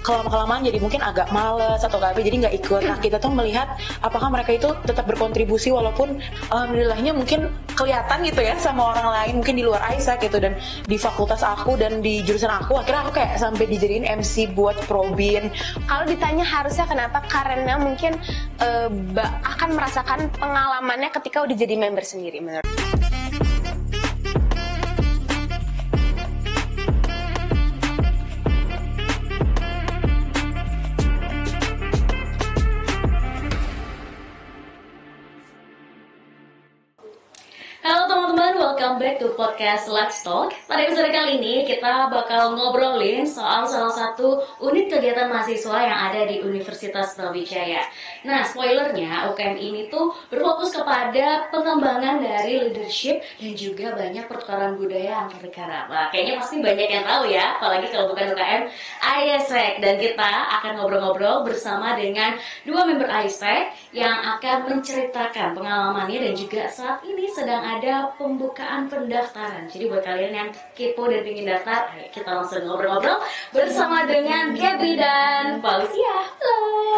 kelamaan jadi mungkin agak males atau gak apa, jadi nggak ikut. Nah kita tuh melihat apakah mereka itu tetap berkontribusi walaupun alhamdulillahnya mungkin kelihatan gitu ya sama orang lain mungkin di luar Isaac gitu. Dan di fakultas aku dan di jurusan aku akhirnya aku kayak sampai dijadiin MC buat Probin. Kalau ditanya harusnya kenapa, karena mungkin akan merasakan pengalamannya ketika udah jadi member sendiri menurut. Halo teman-teman, welcome back to podcast Let's Talk. Pada episode kali ini kita bakal ngobrolin soal salah satu unit kegiatan mahasiswa yang ada di Universitas Brawijaya. Nah, spoilernya UKM ini tuh berfokus kepada pengembangan dari leadership dan juga banyak pertukaran budaya antar negara. Nah, kayaknya pasti banyak yang tahu ya, apalagi kalau bukan UKM ISEC. Dan kita akan ngobrol-ngobrol bersama dengan dua member ISEC yang akan menceritakan pengalamannya dan juga saat ini sedang ada pembukaan pendaftaran. Jadi buat kalian yang kepo dan ingin daftar, ayo kita langsung ngobrol-ngobrol bersama dengan Gaby dan Fauziya.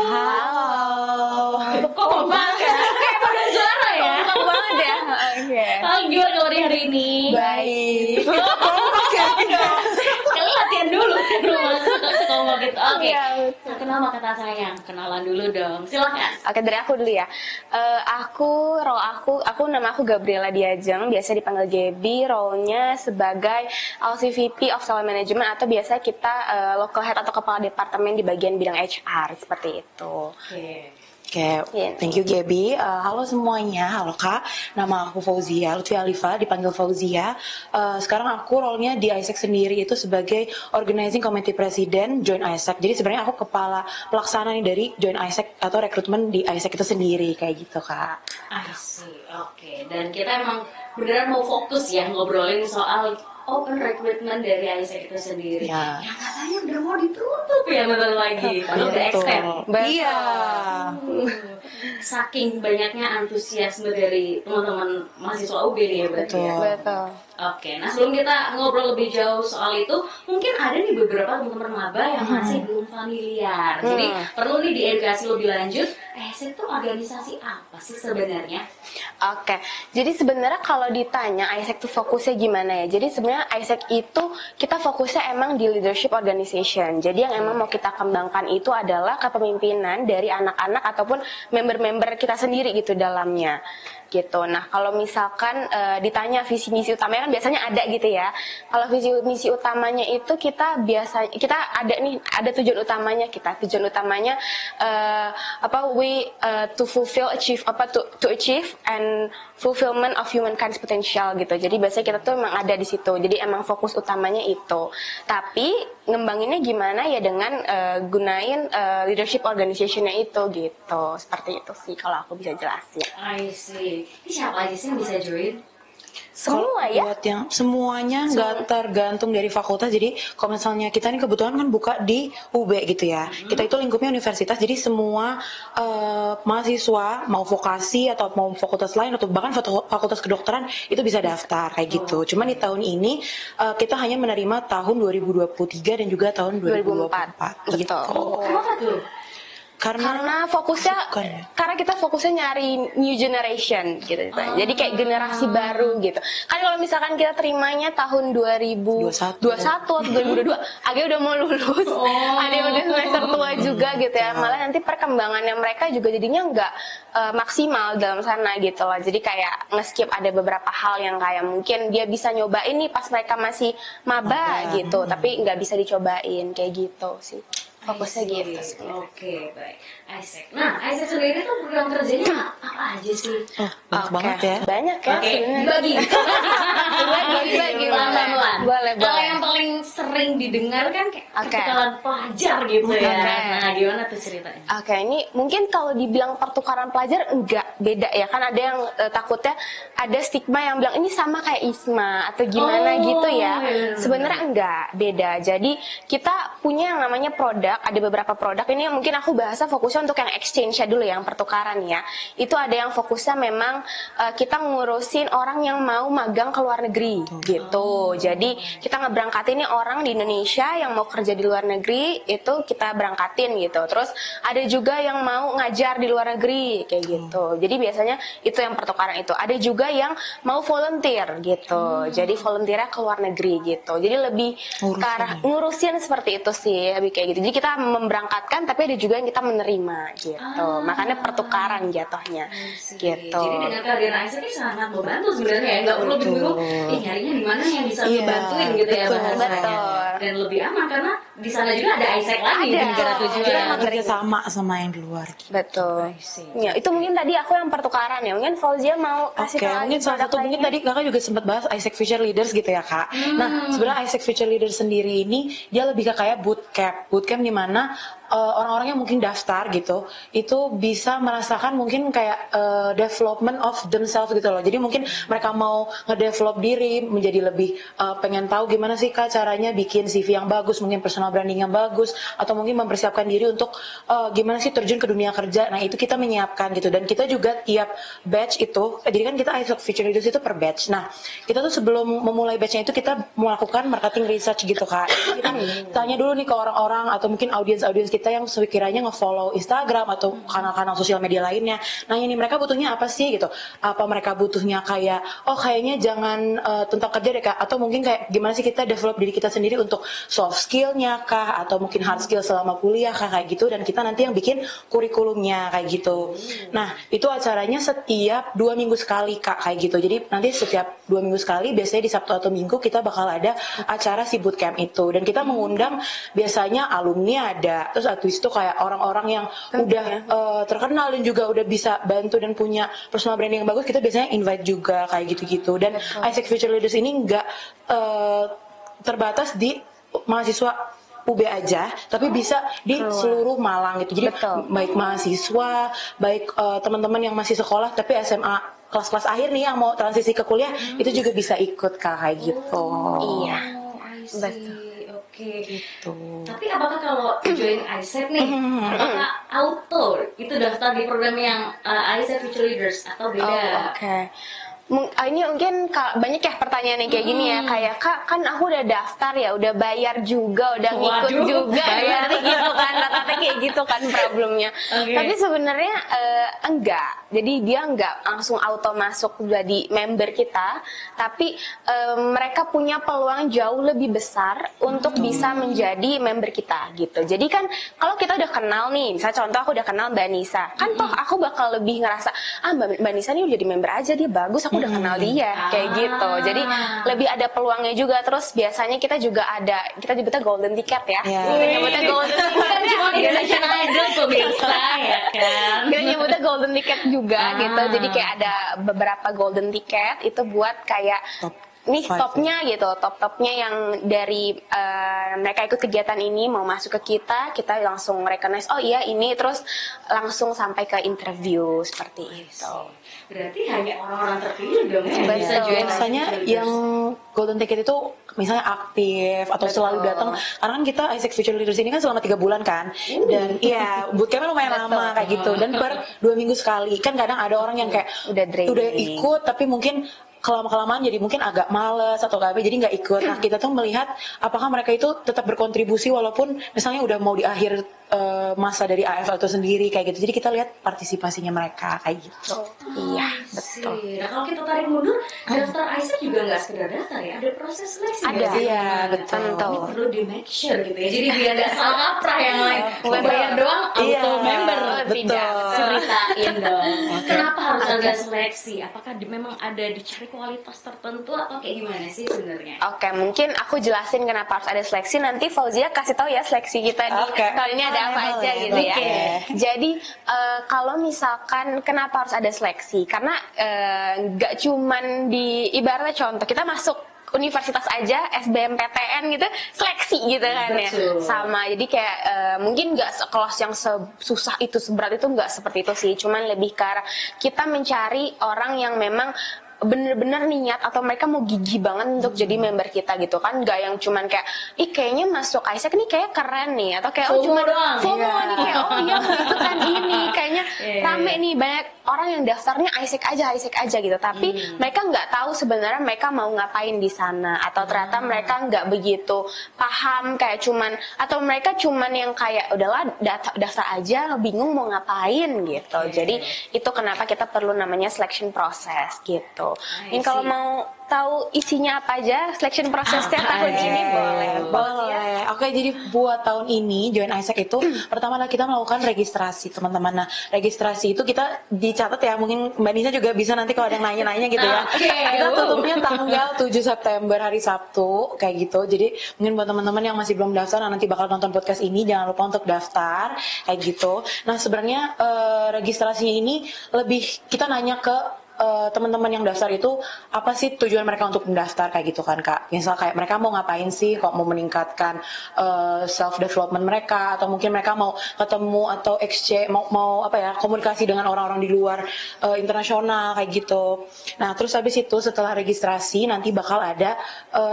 Halo. Kok banget? Kayak pada suara ya? Kompak banget ya. Oke. Gimana kabarnya hari ini? Baik. Kalian latihan dulu kan rumah sekolah gitu. Oke. Iya, Nah, kenal maka tak sayang. Kenalan dulu dong. Silakan. Oke, dari aku dulu ya. Aku nama aku Gabriela Diajeng, biasa dipanggil Gaby. Role-nya sebagai LCVP of Talent Management atau biasa kita local head atau kepala departemen di bagian bidang HR seperti itu. Oke, thank you Gaby. Halo semuanya, halo Kak. Nama aku Fauziya, Lutfi Alifa, dipanggil Fauzia. Sekarang aku role-nya di ISEC sendiri itu sebagai Organizing Committee President Join ISEC. Jadi sebenarnya aku kepala pelaksana nih dari Join ISEC atau rekrutmen di ISEC itu sendiri, kayak gitu Kak. I see, oke. Dan kita emang beneran mau fokus ya ngobrolin soal open recruitment dari ISEC itu sendiri. Ya. Yang katanya udah mau ditutup ya bentar lagi. Udah extend. Iya. Saking banyaknya antusiasme dari teman-teman mahasiswa UB nih ya berarti ya. Betul. Oke, nah sebelum kita ngobrol lebih jauh soal itu, mungkin ada nih beberapa teman-teman maba yang masih belum familiar. Jadi perlu nih diedukasi lebih lanjut. ISEC itu organisasi apa sih sebenarnya? Oke, jadi sebenarnya kalau ditanya ISEC itu fokusnya gimana ya? Jadi sebenarnya ISEC itu kita fokusnya emang di leadership organization. Jadi yang emang mau kita kembangkan itu adalah kepemimpinan dari anak-anak ataupun member-member kita sendiri gitu dalamnya. Gitu. Nah, kalau misalkan ditanya visi misi utamanya kan biasanya ada gitu ya. Kalau visi misi utamanya itu kita ada tujuan utamanya kita. Tujuan utamanya to achieve and fulfillment of humankind's potential gitu. Jadi biasanya kita tuh emang ada di situ. Jadi emang fokus utamanya itu. Tapi ngembanginnya gimana ya dengan gunain leadership organization-nya itu gitu. Seperti itu sih kalau aku bisa jelasin. I see. Ini siapa aja sih yang bisa join? Semua ya? Buat yang semuanya nggak tergantung dari fakultas. Jadi kalau misalnya kita ini kebetulan kan buka di UB gitu ya. Kita itu lingkupnya universitas. Jadi semua mahasiswa mau vokasi atau mau fakultas lain atau bahkan fakultas kedokteran itu bisa daftar kayak gitu. Cuman di tahun ini kita hanya menerima tahun 2023 dan juga tahun 2024 gitu. Kenapa tuh? Karena fokusnya karena kita fokusnya nyari new generation gitu. Jadi kayak generasi baru gitu. Kan kalau misalkan kita terimanya tahun 2021 atau 2022, agak udah mau lulus. Ada yang udah semester tua juga gitu ya. Malah nanti perkembangannya mereka juga jadinya nggak maksimal dalam sana gitu loh. Jadi kayak nge-skip ada beberapa hal yang kayak mungkin dia bisa nyobain nih pas mereka masih maba gitu, tapi nggak bisa dicobain kayak gitu sih. Fokusnya gitu sih. Oke, baik. ISEC. Nah, ISEC sendiri tuh program kerjanya apa aja sih? Banyak banget ya. Banyak ya. Oke, dibagi. Dibagi pelan-pelan. Boleh. Kalau yang paling sering didengar kan kayak pertukaran pelajar gitu ya. Nah, gimana tuh ceritanya? Oke, ini mungkin kalau dibilang pertukaran pelajar enggak beda ya. Kan ada yang takutnya ada stigma yang bilang ini sama kayak ISMA atau gimana gitu ya. Sebenarnya enggak, beda. Jadi kita punya yang namanya Proda ada beberapa produk ini yang mungkin aku bahasnya fokusnya untuk yang exchange-nya dulu, yang pertukaran ya. Itu ada yang fokusnya memang kita ngurusin orang yang mau magang ke luar negeri gitu. Jadi kita ngeberangkatin nih orang di Indonesia yang mau kerja di luar negeri, itu kita berangkatin gitu. Terus ada juga yang mau ngajar di luar negeri kayak gitu. Jadi biasanya itu yang pertukaran itu. Ada juga yang mau volunteer gitu. Jadi volunteernya ke luar negeri gitu. Jadi lebih ke arah ngurusin seperti itu sih, lebih kayak gitu. Jadi kita memberangkatkan tapi ada juga yang kita menerima gitu. Makanya pertukaran jatuhnya gitu. Jadi dengan kehadiran Aisyah ini sangat membantu sebenarnya ya, nggak perlu bingung nyarinya di mana yang bisa ngebantuin gitu ya bahasanya. Dan lebih aman karena di sana juga ada Aisyah lagi di negara tujuan. Kita kerja sama yang di luar. Betul. Ya, itu mungkin tadi aku yang pertukaran ya. Mungkin Fauzia mau kasih tahu mungkin salah satu mungkin tadi kakak juga sempat bahas Isaac Future Leaders gitu ya kak. Nah sebenarnya Isaac Future Leaders sendiri ini dia lebih ke kayak bootcamp di mana orang-orang yang mungkin daftar gitu itu bisa merasakan mungkin kayak development of themselves gitu loh. Jadi mungkin mereka mau ngedevelop diri menjadi lebih pengen tahu gimana sih kak caranya bikin CV yang bagus, mungkin personal branding yang bagus, atau mungkin mempersiapkan diri untuk gimana sih terjun ke dunia kerja. Nah itu kita menyiapkan gitu, dan kita juga tiap batch itu, jadi kan kita Isaac Future Leaders itu per batch. Nah kita tuh sebelum memulai batchnya itu kita melakukan marketing research gitu kak. Kita tanya dulu nih ke orang-orang atau mungkin audiens kita yang sekiranya nge-follow Instagram atau kanal-kanal sosial media lainnya. Nanya nih mereka butuhnya apa sih gitu. Apa mereka butuhnya kayak kayaknya jangan tentang kerja deh kak, atau mungkin kayak gimana sih kita develop diri kita sendiri untuk soft skill-nya kah, atau mungkin hard skill selama kuliah kah, kayak gitu. Dan kita nanti yang bikin kurikulumnya kayak gitu. Nah itu acaranya setiap 2 minggu sekali kak kayak gitu. Jadi nanti setiap 2 minggu sekali, biasanya di Sabtu atau Minggu kita bakal ada acara si bootcamp itu. Dan kita mengundang biasanya alumni ada, terus habis itu kayak orang-orang yang udah terkenal dan juga udah bisa bantu dan punya personal branding yang bagus, kita biasanya invite juga kayak gitu-gitu. Dan Isaac Future Leaders ini nggak terbatas di mahasiswa UB aja, tapi bisa di seluruh Malang gitu. Jadi baik mahasiswa, baik teman-teman yang masih sekolah tapi SMA kelas-kelas akhir nih yang mau transisi ke kuliah, itu juga bisa ikut kayak gitu. Iya. Betul. Oke, gitu. Tapi apakah kalau join Isaac nih, apakah auto itu daftar di program yang Isaac Future Leaders atau beda? Ini mungkin banyak ya pertanyaan yang kayak gini ya, kayak kak kan aku udah daftar ya, udah bayar juga, udah ngikut juga ya, gitu kan, rata-rata kayak gitu kan problemnya. Tapi sebenarnya enggak, jadi dia enggak langsung auto masuk jadi member kita, tapi mereka punya peluang jauh lebih besar untuk bisa menjadi member kita gitu. Jadi kan kalau kita udah kenal nih, misalnya contoh aku udah kenal Mbak Nisa, kan toh aku bakal lebih ngerasa Mbak Nisa nih udah jadi member aja, dia bagus, aku udah kenal dia kayak gitu. Jadi lebih ada peluangnya juga. Terus biasanya kita juga ada, kita nyebutnya golden ticket ya. Kita nyebutnya golden ticket cuma Indonesian Idol pemirsa ya kan. Kita nyebutnya golden ticket juga gitu. Jadi kayak ada beberapa golden ticket itu buat kayak nih topnya gitu, top-topnya yang dari mereka ikut kegiatan ini mau masuk ke kita langsung recognize, oh iya ini, terus langsung sampai ke interview seperti itu. Berarti hanya orang-orang terpilih dong yang bisa join. Biasanya yang golden ticket itu misalnya aktif atau selalu datang, karena kan kita Isaac Future Leaders ini kan selama 3 bulan kan, dan iya bootcampnya lumayan lama kayak gitu, dan per 2 minggu sekali. Kan kadang ada orang yang kayak udah ikut tapi mungkin kelamaan jadi mungkin agak males atau apa, jadi nggak ikut. Nah kita tuh melihat apakah mereka itu tetap berkontribusi walaupun misalnya udah mau di akhir masa dari AF atau sendiri kayak gitu. Jadi kita lihat partisipasinya mereka kayak gitu. Iya, betul. Nah kalau kita tarik mundur, daftar Isaac juga nggak sekedar daftar ya, ada proses seleksi. Ada, iya betul. Ini perlu di make sure gitu ya. Jadi biar nggak salah kaprah yang lain. Bayar doang auto member. Tidak, ceritain dong. Kenapa harus ada seleksi? Apakah memang ada dicari kualitas tertentu atau kayak gimana sih sebenarnya? Oke, mungkin aku jelasin kenapa harus ada seleksi. Nanti Fauzia kasih tahu ya seleksi kita di kali ini ada apa aja gitu ya. Jadi kalau misalkan kenapa harus ada seleksi? Karena nggak cuman di ibaratnya contoh kita masuk universitas aja SBMPTN gitu seleksi gitu kan ya sama, jadi kayak mungkin nggak sekelas yang susah itu, seberat itu, nggak seperti itu sih, cuman lebih ke arah kita mencari orang yang memang bener-bener niat atau mereka mau gigih banget untuk jadi member kita gitu kan, nggak yang cuman kayak kayaknya masuk Isaac nih kayak keren nih, atau kayak FOMO doang. FOMO nih kayak iya gitu kan ini kayaknya rame nih, banyak orang yang daftarnya Isaac aja gitu, tapi mereka nggak tahu sebenarnya mereka mau ngapain di sana, atau ternyata mereka nggak begitu paham, kayak cuman, atau mereka cuman yang kayak udahlah daftar aja bingung mau ngapain gitu. Jadi itu kenapa kita perlu namanya selection process gitu. Ini kalau mau tahu isinya apa aja selection prosesnya tahun ini boleh. Oke, jadi buat tahun ini Join Isaac itu pertama adalah kita melakukan registrasi teman-teman. Nah, registrasi itu kita dicatat ya, mungkin Mbak Nisa juga bisa nanti kalau ada yang nanya-nanya gitu ya. Kita tutupnya tanggal 7 September hari Sabtu kayak gitu. Jadi mungkin buat teman-teman yang masih belum daftar nanti bakal nonton podcast ini, jangan lupa untuk daftar kayak gitu. Nah, sebenarnya registrasinya ini lebih kita nanya ke teman-teman yang daftar itu apa sih tujuan mereka untuk mendaftar kayak gitu kan Kak. Misal kayak mereka mau ngapain sih, kok mau meningkatkan self development mereka, atau mungkin mereka mau ketemu atau exchange mau apa ya, komunikasi dengan orang-orang di luar internasional kayak gitu. Nah, terus habis itu setelah registrasi nanti bakal ada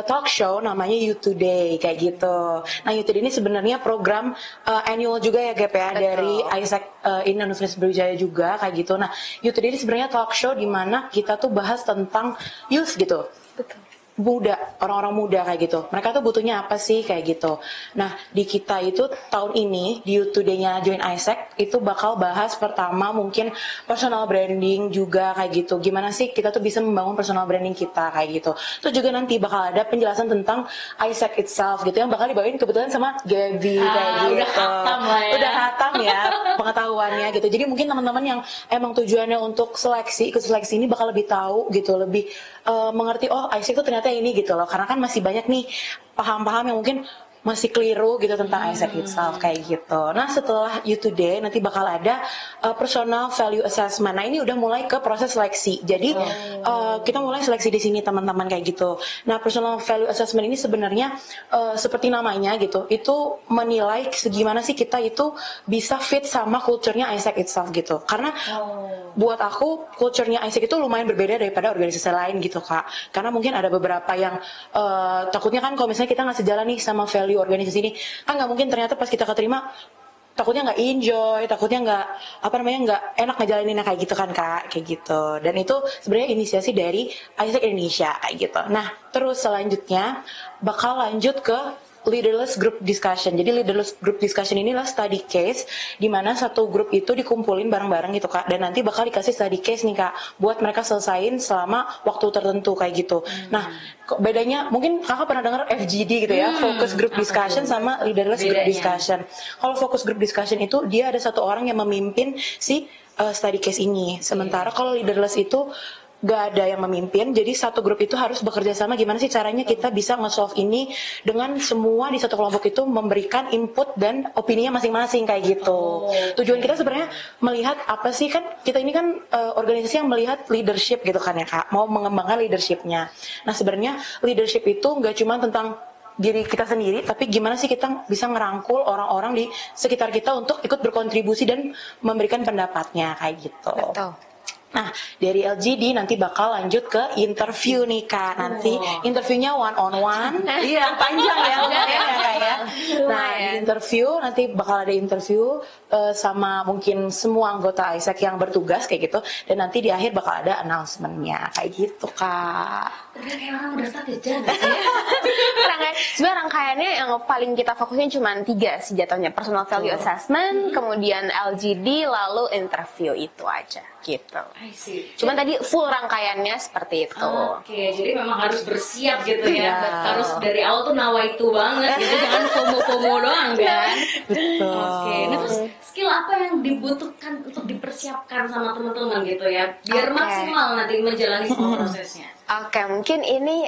talk show namanya You Today kayak gitu. Nah, You Today ini sebenarnya program annual juga ya Gap ya. Betul. Dari Isaac Universitas Brawijaya juga kayak gitu. Nah, You Today ini sebenarnya talk show di mana kita tuh bahas tentang youth gitu. Betul. Muda, orang-orang muda kayak gitu. Mereka tuh butuhnya apa sih kayak gitu. Nah, di kita itu tahun ini di Youth Today-nya Join Isaac itu bakal bahas pertama mungkin personal branding juga kayak gitu. Gimana sih kita tuh bisa membangun personal branding kita kayak gitu. Terus juga nanti bakal ada penjelasan tentang Isaac itself gitu yang bakal dibawain kebetulan sama Gaby kayak gitu. Udah hatam lah ya. Udah hatam ya pengetahuannya gitu. Jadi mungkin teman-teman yang emang tujuannya untuk seleksi, ikut seleksi ini bakal lebih tahu gitu, lebih mengerti Isaac itu ternyata ini gitu loh, karena kan masih banyak nih paham-paham yang mungkin masih keliru gitu tentang Isaac itself kayak gitu. Nah, setelah You Today nanti bakal ada personal value assessment. Nah, ini udah mulai ke proses seleksi. Jadi kita mulai seleksi di sini teman-teman kayak gitu. Nah, personal value assessment ini sebenarnya seperti namanya gitu, itu menilai segimana sih kita itu bisa fit sama culture-nya Isaac itself gitu. Karena buat aku culture-nya Isaac itu lumayan berbeda daripada organisasi lain gitu Kak. Karena mungkin ada beberapa yang takutnya kan kalau misalnya kita nggak sejalan nih sama value organisasi ini, kan nggak mungkin ternyata pas kita keterima takutnya nggak enjoy, takutnya nggak enak ngejalaninnya kayak gitu kan Kak, kayak gitu. Dan itu sebenarnya inisiasi dari Isaac Indonesia kayak gitu. Nah, terus selanjutnya bakal lanjut ke leaderless group discussion. Jadi leaderless group discussion inilah study case di mana satu grup itu dikumpulin bareng-bareng gitu Kak, dan nanti bakal dikasih study case nih Kak buat mereka selesain selama waktu tertentu kayak gitu. Nah, bedanya mungkin Kakak pernah dengar FGD gitu ya, focus group discussion sama leaderless group discussion. Kalau focus group discussion itu dia ada satu orang yang memimpin si study case ini. Sementara kalau leaderless itu gak ada yang memimpin, jadi satu grup itu harus bekerja sama gimana sih caranya kita bisa nge-solve ini dengan semua di satu kelompok itu memberikan input dan opininya masing-masing kayak gitu. Tujuan kita sebenarnya melihat apa sih, kan kita ini kan organisasi yang melihat leadership gitu kan ya Kak, mau mengembangkan leadershipnya. Nah, sebenarnya leadership itu gak cuma tentang diri kita sendiri, tapi gimana sih kita bisa ngerangkul orang-orang di sekitar kita untuk ikut berkontribusi dan memberikan pendapatnya kayak gitu. Betul. Nah, dari LGD nanti bakal lanjut ke interview nih Kak. Nanti interviewnya one on one. Iya, panjang ya lumayan ya Kak ya. Nah, di interview nanti bakal ada interview sama mungkin semua anggota Isaac yang bertugas kayak gitu. Dan nanti di akhir bakal ada announcement-nya kayak gitu Kak. Udah kayak orang udah start jajan sih. Sebenarnya rangkaiannya yang paling kita fokusin cuma 3 sih jatuhnya. Personal value assessment, kemudian LGD, lalu interview, itu aja gitu. Cuman tadi full rangkaiannya seperti itu. Oke, jadi memang harus bersiap gitu ya. Harus dari awal tuh nawaitu banget gitu, jangan FOMO-FOMO doang kan. Betul. Oke, nah terus skill apa yang dibutuhkan untuk dipersiapkan sama teman-teman gitu ya, biar maksimal nanti menjalani semua prosesnya? Oke, mungkin ini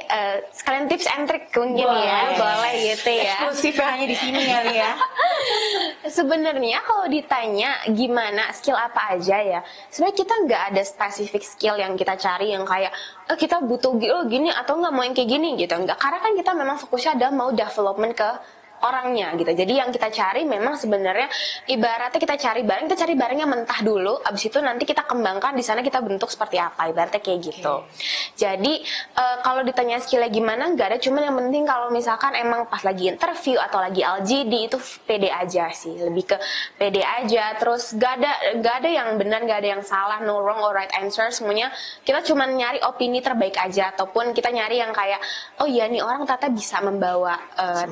sekalian tips and trick mungkin boleh gitu ya. Eksklusif hanya di sini kali ya. Sebenarnya kalau ditanya gimana skill apa aja ya, sebenarnya kita nggak ada spesifik skill yang kita cari yang kayak kita butuh gini atau nggak mau yang kayak gini gitu, nggak. Karena kan kita memang fokusnya ada mau development ke orangnya gitu. Jadi yang kita cari memang sebenarnya ibaratnya kita cari barang yang mentah dulu, abis itu nanti kita kembangkan di sana, kita bentuk seperti apa, ibaratnya kayak gitu. Jadi kalau ditanya skillnya gimana, nggak ada, cuman yang penting kalau misalkan emang pas lagi interview atau lagi LGD itu pede aja sih, lebih ke pede aja. Terus nggak ada yang benar, nggak ada yang salah, no wrong or right answer, semuanya kita cuman nyari opini terbaik aja, ataupun kita nyari yang kayak oh iya nih orang ternyata bisa membawa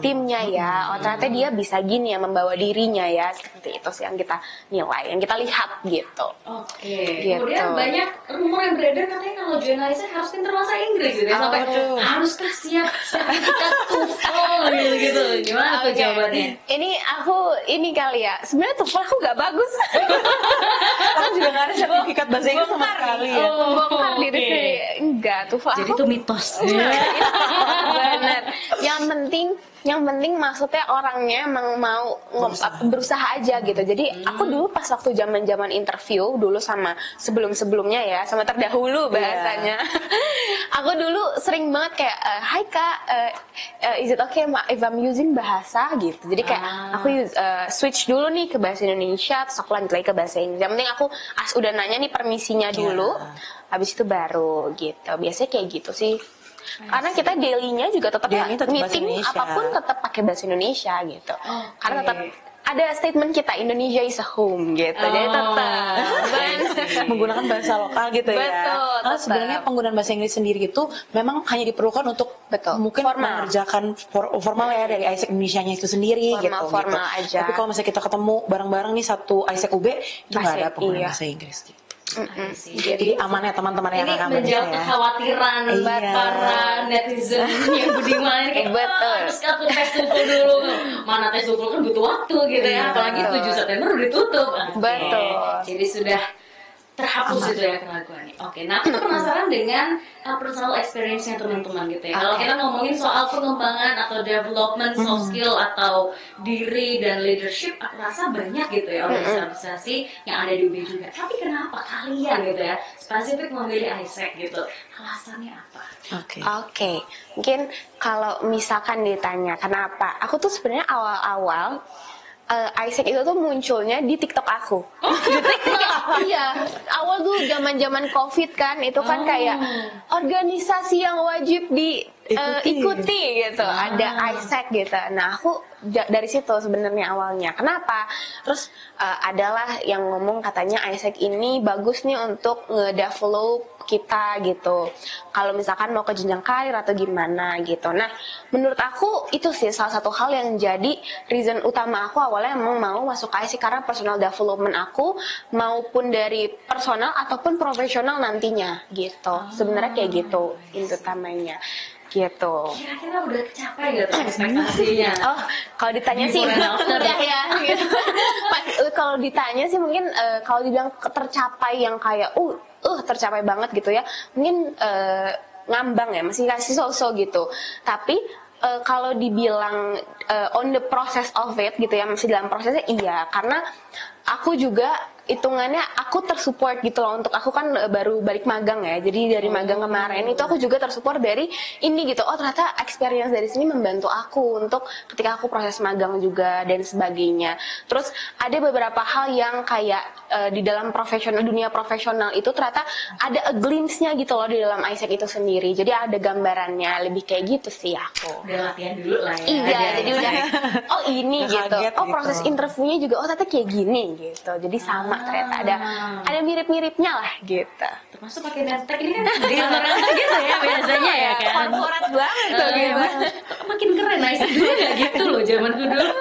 timnya ya, oh ternyata dia bisa gini ya membawa dirinya ya, seperti itu sih yang kita nilai, yang kita lihat gitu. Oke. Gitu. Kemudian banyak rumor yang beredar katanya kalau jurnalisnya harus pintar bahasa Inggris gitu ya, sampai haruskah siap sertifikat TOEFL gitu. Gimana tuh jawabannya? Ini kali ya, sebenarnya TOEFL aku nggak bagus. Aku juga nggak ada sertifikat bahasa Inggris sama sekali ya. Membongkar diri sendiri. Enggak, TOEFL Jadi aku itu mitos. benar. Yang penting maksudnya orangnya emang mau berusaha aja gitu. Jadi aku dulu pas waktu zaman interview dulu sama sebelumnya ya, sama terdahulu bahasanya. Aku dulu sering banget kayak hi Kak, is it okay if I'm using bahasa gitu. Jadi kayak aku switch dulu nih ke bahasa Indonesia, terus aku lanjut lagi ke bahasa Inggris. Yang penting aku udah nanya nih permisinya dulu, habis itu baru gitu. Biasanya kayak gitu sih. Karena kita daily-nya juga tetap meeting apapun tetap pakai bahasa Indonesia gitu. Karena tetap ada statement kita Indonesia is a home gitu. Jadi tetap menggunakan bahasa lokal gitu ya. Betul. Karena sebenarnya penggunaan bahasa Inggris sendiri itu memang hanya diperlukan untuk mungkin mengerjakan formal ya dari ISEC Indonesia-nya itu sendiri formal gitu. aja. Tapi kalau misalnya kita ketemu bareng-bareng nih satu ISEC UB, itu nggak ada penggunaan bahasa Inggris gitu. Jadi aman ya teman-teman yang akan menjawab kekhawatiran para netizen yang budiman kayak harus aku tes TOEFL dulu, mana tes TOEFL kan butuh waktu gitu ya, apalagi 7 September udah ditutup. Betul. Jadi sudah terhapus itu ya keraguannya. Oke, nah aku penasaran dengan personal experience-nya teman-teman gitu ya. Kalau kita ngomongin soal pengembangan atau development soft skill atau diri dan leadership, aku rasa banyak gitu ya organisasi yang ada di UB juga. Tapi kenapa kalian gitu ya spesifik memilih ISEC gitu? Alasannya apa? Oke. Mungkin kalau misalkan ditanya kenapa, aku tuh sebenarnya awal-awal ISEC itu tuh munculnya di TikTok aku. Di TikTok. Iya, awal tuh zaman COVID kan, itu kan kayak organisasi yang wajib diikuti gitu. Ada ISEC gitu. Nah, aku dari situ sebenarnya awalnya. Kenapa? Terus adalah yang ngomong katanya ISEC ini bagus nih untuk ngedevelop kita gitu. Kalau misalkan mau ke jenjang karir atau gimana gitu. Nah, menurut aku itu sih salah satu hal yang jadi reason utama aku awalnya emang mau masuk ISEC, karena personal development aku maupun dari personal ataupun profesional nantinya gitu. Sebenarnya kayak gitu itu utamanya. Gitu. Kira-kira udah kecapai gak tuh ekspektasinya? Oh, kalau ditanya sih udah ya. Gitu. Kalau ditanya sih mungkin kalau dibilang tercapai yang kayak tercapai banget gitu ya, mungkin ngambang ya, masih kasih so-so gitu. Tapi kalau dibilang on the process of it gitu ya, masih dalam prosesnya iya, karena aku juga hitungannya aku tersupport gitu loh. Untuk aku kan baru balik magang ya, jadi dari magang kemarin itu aku juga tersupport dari ini gitu. Oh ternyata experience dari sini membantu aku untuk ketika aku proses magang juga dan sebagainya. Terus ada beberapa hal yang kayak di dalam dunia profesional itu ternyata ada a glimpse-nya gitu loh di dalam ISEC itu sendiri. Jadi ada gambarannya, lebih kayak gitu sih aku. Udah latihan dulu lah ya. Iya, jadi udah ini gitu. Proses interviewnya juga ternyata kayak gini gitu. Jadi sama ternyata ada mirip-miripnya lah gitu. Termasuk pakai name-tag ini kan di kantor-kantor gitu ya biasanya ya kan. Korporat banget tuh gitu. Makin keren, ISEC dulu ya gitu loh zamanku dulu.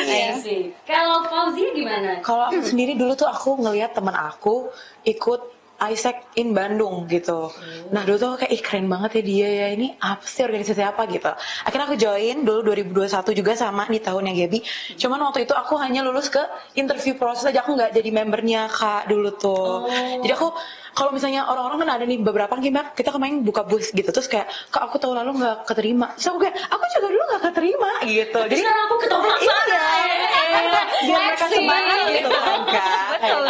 Iya sih. Kalau Fauzia gimana? Kalau aku sendiri dulu tuh aku ngelihat teman aku ikut ISEC in Bandung gitu. Nah dulu tuh kayak keren banget ya dia ya, ini apa sih, organisasi apa gitu. Akhirnya aku join dulu 2021 juga sama di tahunnya Gaby. Cuman waktu itu aku hanya lulus ke interview proses aja, aku nggak jadi membernya Kak dulu tuh. Jadi aku kalau misalnya orang-orang kan ada nih beberapa kita kemarin buka bus gitu, terus kayak Kak aku tahun lalu nggak keterima. Terus aku kayak aku juga dulu nggak keterima gitu. Jadi sekarang aku ketua pelaksana. biar mereka semangat gitu kan Kak. Betul.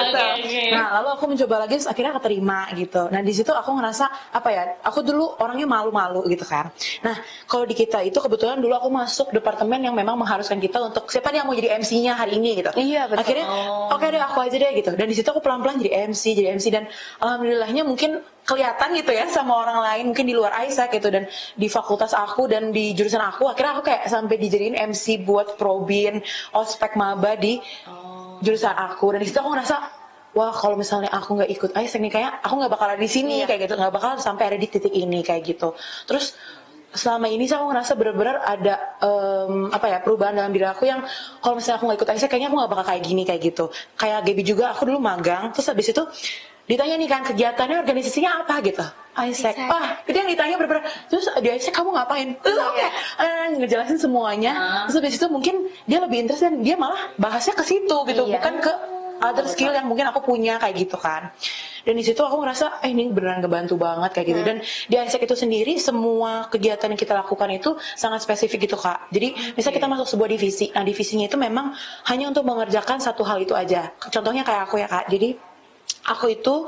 Nah lalu aku mencoba lagi terus akhirnya keterima gitu. Nah di situ aku ngerasa apa ya, aku dulu orangnya malu-malu gitu kan. Nah kalau di kita itu kebetulan dulu aku masuk departemen yang memang mengharuskan kita untuk siapa nih yang mau jadi MC-nya hari ini gitu. Iya, betul. Akhirnya oke deh aku aja deh gitu. Dan di situ aku pelan-pelan jadi MC dan alhamdulillahnya mungkin kelihatan gitu ya sama orang lain mungkin di luar Isaac gitu, dan di fakultas aku dan di jurusan aku akhirnya aku kayak sampai dijadiin MC buat Probin, ospek maba di jurusan aku. Dan di situ aku ngerasa wah kalau misalnya aku nggak ikut Isaac nih kayak aku nggak bakal ada di sini kayak gitu, nggak bakal sampai ada di titik ini kayak gitu. Terus selama ini sih aku ngerasa benar-benar ada perubahan dalam diri aku yang kalau misalnya aku nggak ikut Isaac kayaknya aku nggak bakal kayak gini kayak gitu. Kayak Gaby juga aku dulu magang terus habis itu ditanya nih kan kegiatannya organisasinya apa gitu. Isaac. Itu yang ditanya bener-bener. Terus di Isaac kamu ngapain? Terus ngejelasin semuanya. Terus habis itu mungkin dia lebih interest dan dia malah bahasnya ke situ gitu, bukan ke other skill yang mungkin aku punya kayak gitu kan. Dan di situ aku ngerasa ini beneran ngebantu banget kayak gitu. Dan di Isaac itu sendiri semua kegiatan yang kita lakukan itu sangat spesifik gitu Kak. Jadi misalnya kita masuk sebuah divisi. Nah divisinya itu memang hanya untuk mengerjakan satu hal itu aja. Contohnya kayak aku ya Kak. Jadi aku itu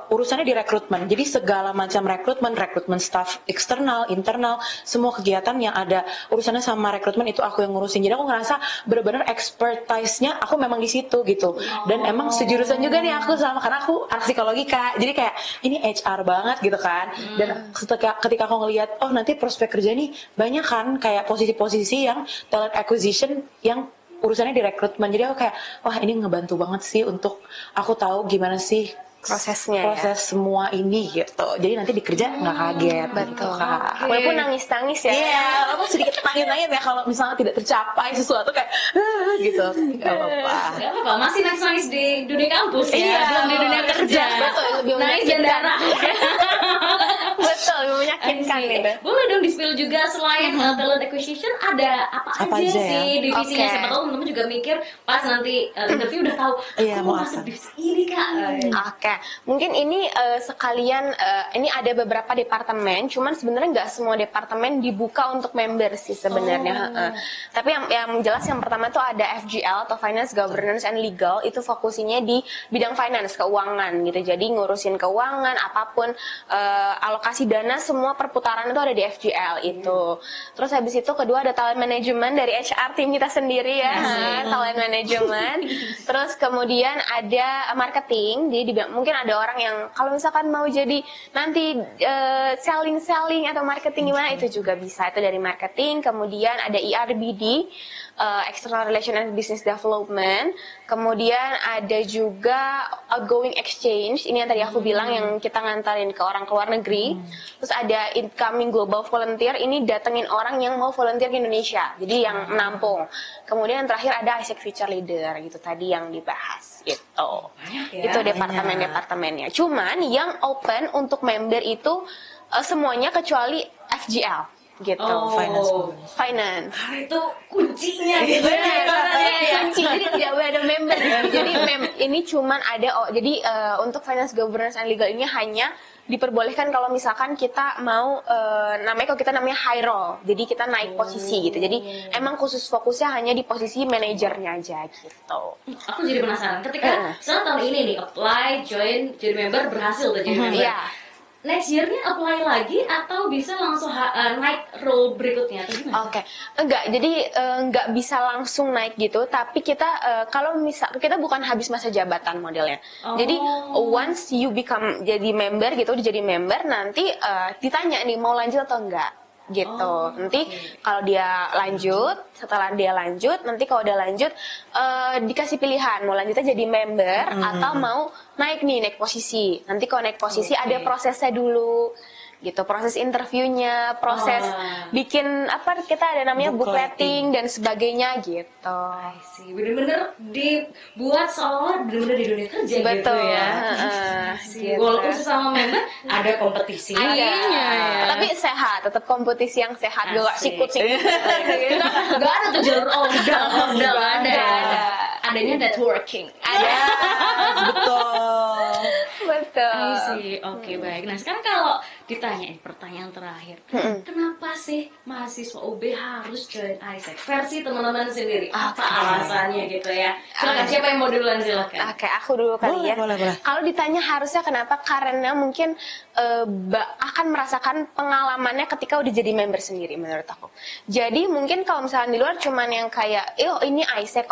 urusannya di rekrutmen. Jadi segala macam rekrutmen staff eksternal, internal, semua kegiatan yang ada urusannya sama rekrutmen itu aku yang ngurusin. Jadi aku ngerasa benar-benar expertise-nya aku memang di situ gitu. Dan emang sejurusan juga nih aku sama karena aku anak psikologi Kak. Jadi kayak ini HR banget gitu kan. Dan ketika aku ngelihat nanti prospek kerja nih banyak kan kayak posisi-posisi yang talent acquisition yang urusannya di rekrutmen. Jadi aku kayak wah ini ngebantu banget sih untuk aku tahu gimana sih proses semua ini gitu. Jadi nanti dikerja nggak kaget. Betul Kak. Walaupun nangis-nangis ya. Iya, aku sedikit nangis-nangis ya kalau misalnya tidak tercapai sesuatu kayak gitu. Gak apa-apa. Masih nangis-nangis di dunia kampus ya, belum di dunia kerja. Betul, lebih nangis dan darah. Betul, menyakitkan itu. Boleh dong di-spill juga selain talent acquisition ada apa aja sih divisinya? Siapa tahu teman-teman juga mikir pas nanti interview udah tahu aku mau masuk divisi ini Kak. Oke, mungkin ini sekalian ini ada beberapa departemen, cuman sebenarnya nggak semua departemen dibuka untuk member sih sebenarnya. Tapi yang jelas yang pertama tuh ada FGL atau Finance, Governance and Legal, itu fokusnya di bidang finance, keuangan gitu. Jadi ngurusin keuangan apapun, alokasi dana semua perputaran itu ada di FGL itu. Terus habis itu kedua ada talent management dari HR tim kita sendiri ya, talent management. Terus kemudian ada marketing, jadi mungkin ada orang yang kalau misalkan mau jadi nanti selling atau marketing gimana itu juga bisa, itu dari marketing. Kemudian ada ERBD, External Relation and Business Development. Kemudian ada juga outgoing exchange, ini yang tadi aku bilang yang kita ngantarin ke orang ke luar negeri. Terus ada incoming global volunteer, ini datengin orang yang mau volunteer ke Indonesia, jadi yang menampung. Kemudian yang terakhir ada Isaac Future Leader, gitu tadi yang dibahas gitu. Itu departemennya. Cuman yang open untuk member itu semuanya kecuali FGL gitu. Finance. Itu kuncinya gitu. Kunci, jadi tidak boleh ada member. Jadi ini cuman ada jadi untuk finance, governance and legal ini hanya diperbolehkan kalau misalkan kita mau kalau kita namanya high role, jadi kita naik posisi gitu. Jadi emang khusus fokusnya hanya di posisi manajernya aja gitu. Aku jadi penasaran ketika misalnya tahun ini nih apply join jadi member, berhasil tuh jadi member. Next year-nya apply lagi atau bisa langsung naik role berikutnya? Oke, enggak. Jadi enggak bisa langsung naik gitu. Tapi kita kalau misal kita bukan habis masa jabatan modelnya. Jadi once you become jadi member gitu, jadi member nanti ditanya nih mau lanjut atau enggak gitu. Nanti kalau dia lanjut, setelah dia lanjut, nanti kalau udah lanjut dikasih pilihan mau lanjutnya jadi member atau mau naik posisi. Nanti kalau naik posisi ada prosesnya dulu gitu, proses interviewnya, proses bikin kita ada namanya bookletting dan sebagainya gitu. Bener-bener dibuat seolah bener-bener di dunia kerja. Betul, gitu ya. Gitu. Walaupun sesama member ada kompetisi. Tapi sehat, tetap kompetisi yang sehat, gak sikut-sikut. Gak ada tuh jalur odal, ada. Adanya networking. Ada. Betul. Oke, baik. Nah, sekarang kalau ditanya pertanyaan terakhir, kenapa sih mahasiswa UB harus join Isaac? Versi teman-teman sendiri, apa alasannya gitu ya? Silakan, siapa yang mau duluan, silakan. Oke, aku dulu kali ya. Boleh. Kalau ditanya harusnya kenapa? Karena mungkin akan merasakan pengalamannya ketika udah jadi member sendiri menurut aku. Jadi mungkin kalau misalnya di luar cuman yang kayak, oh ini Isaac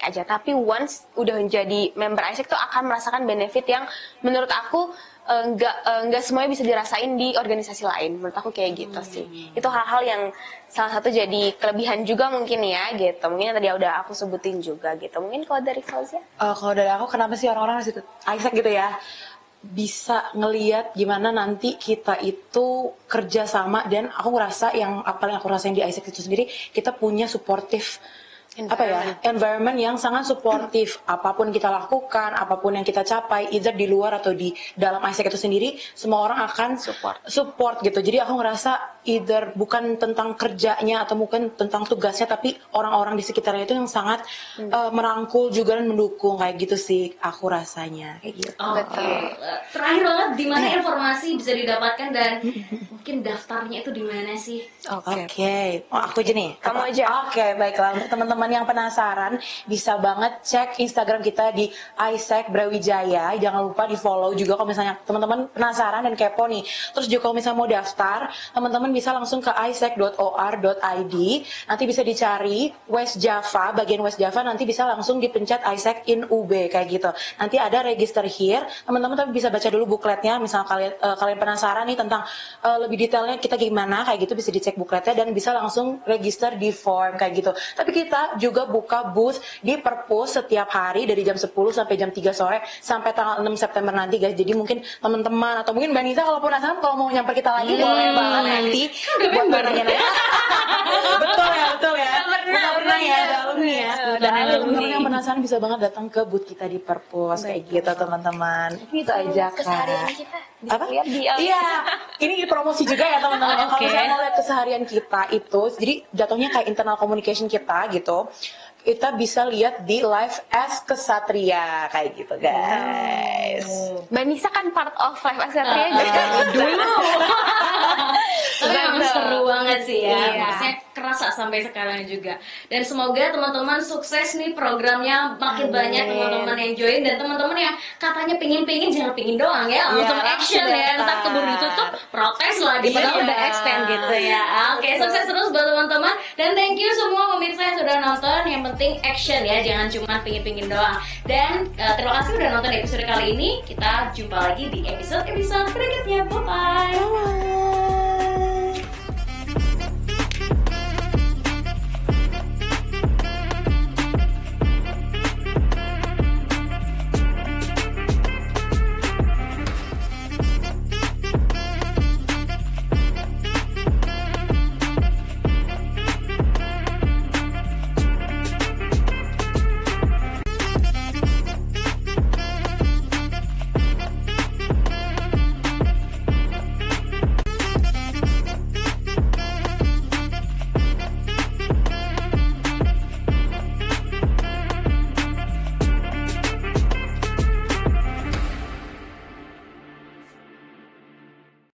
aja. Tapi once udah jadi member Isaac tuh akan merasakan benefit yang menurut aku nggak semuanya bisa dirasain di organisasi lain. Menurut aku kayak gitu sih. Itu hal-hal yang salah satu jadi kelebihan juga mungkin ya gitu. Mungkin yang tadi udah aku sebutin juga gitu. Mungkin kalau dari Fauzia? Kalau dari aku, kenapa sih orang-orang harus ikut Isaac gitu ya? Bisa ngeliat gimana nanti kita itu kerja sama, dan aku ngerasa yang apa yang aku rasain di Isaac itu sendiri, kita punya supportive environment yang sangat suportif. Apapun kita lakukan, apapun yang kita capai, either di luar atau di dalam Isaac itu sendiri, semua orang akan support gitu. Jadi aku ngerasa either bukan tentang kerjanya atau mungkin tentang tugasnya, tapi orang-orang di sekitarnya itu yang sangat merangkul juga dan mendukung, kayak gitu sih aku rasanya kayak gitu. Oke. Terakhir banget, di mana informasi bisa didapatkan dan mungkin daftarnya itu di mana sih? Oke. Oh, aku aja nih. Kamu aja. Oke, baiklah. Untuk teman-teman yang penasaran, bisa banget cek Instagram kita di Isaac Brawijaya. Jangan lupa di follow juga kalau misalnya teman-teman penasaran dan kepo nih. Terus juga kalau misalnya mau daftar, teman-teman bisa langsung ke isaac.or.id. Nanti bisa dicari West Java, bagian West Java, nanti bisa langsung dipencet Isaac in UB kayak gitu. Nanti ada register here. Teman-teman tapi bisa baca dulu bukletnya. Misal kalian penasaran nih tentang lebih detailnya kita gimana, kayak gitu bisa dicek bukletnya dan bisa langsung register di form kayak gitu. Tapi kita juga buka booth di Perpus setiap hari dari jam 10 sampai jam 3 sore sampai tanggal 6 September nanti guys. Jadi mungkin teman-teman atau mungkin Mbak Nisa kalau penasaran, kalau mau nyamper kita lagi boleh banget nanti buat nanya-nanya. Betul ya. Bukan pernah ya dalamnya ya. Dan teman-teman yang penasaran bisa banget datang ke booth kita di Perpus kayak gitu teman-teman. Itu aja Keseharian Kak. kita Apa? lihat di Iya, ini promosi juga ya teman-teman. Kalau misalnya mau lihat keseharian kita itu, jadi jatuhnya kayak internal communication kita gitu. Kita bisa lihat di Live as Kesatria kayak gitu guys. Mbak Nisa kan part of Live as Kesatria juga Dulu. Tapi memang seru banget sih ya. Iya. Maksudnya kerasa sampai sekarang juga. Dan semoga teman-teman sukses nih programnya, makin banyak teman-teman yang join, dan teman-teman yang katanya pingin jangan pingin doang ya, langsung action ya. Ntar keburu ditutup protes lagi padahal udah extend gitu ya. Oke, sukses terus buat teman-teman, dan thank you semua pemirsa yang sudah nonton. Yang penting action ya, jangan cuma pingin doang. Dan terima kasih udah nonton episode kali ini. Kita jumpa lagi di episode berikutnya. Bye bye.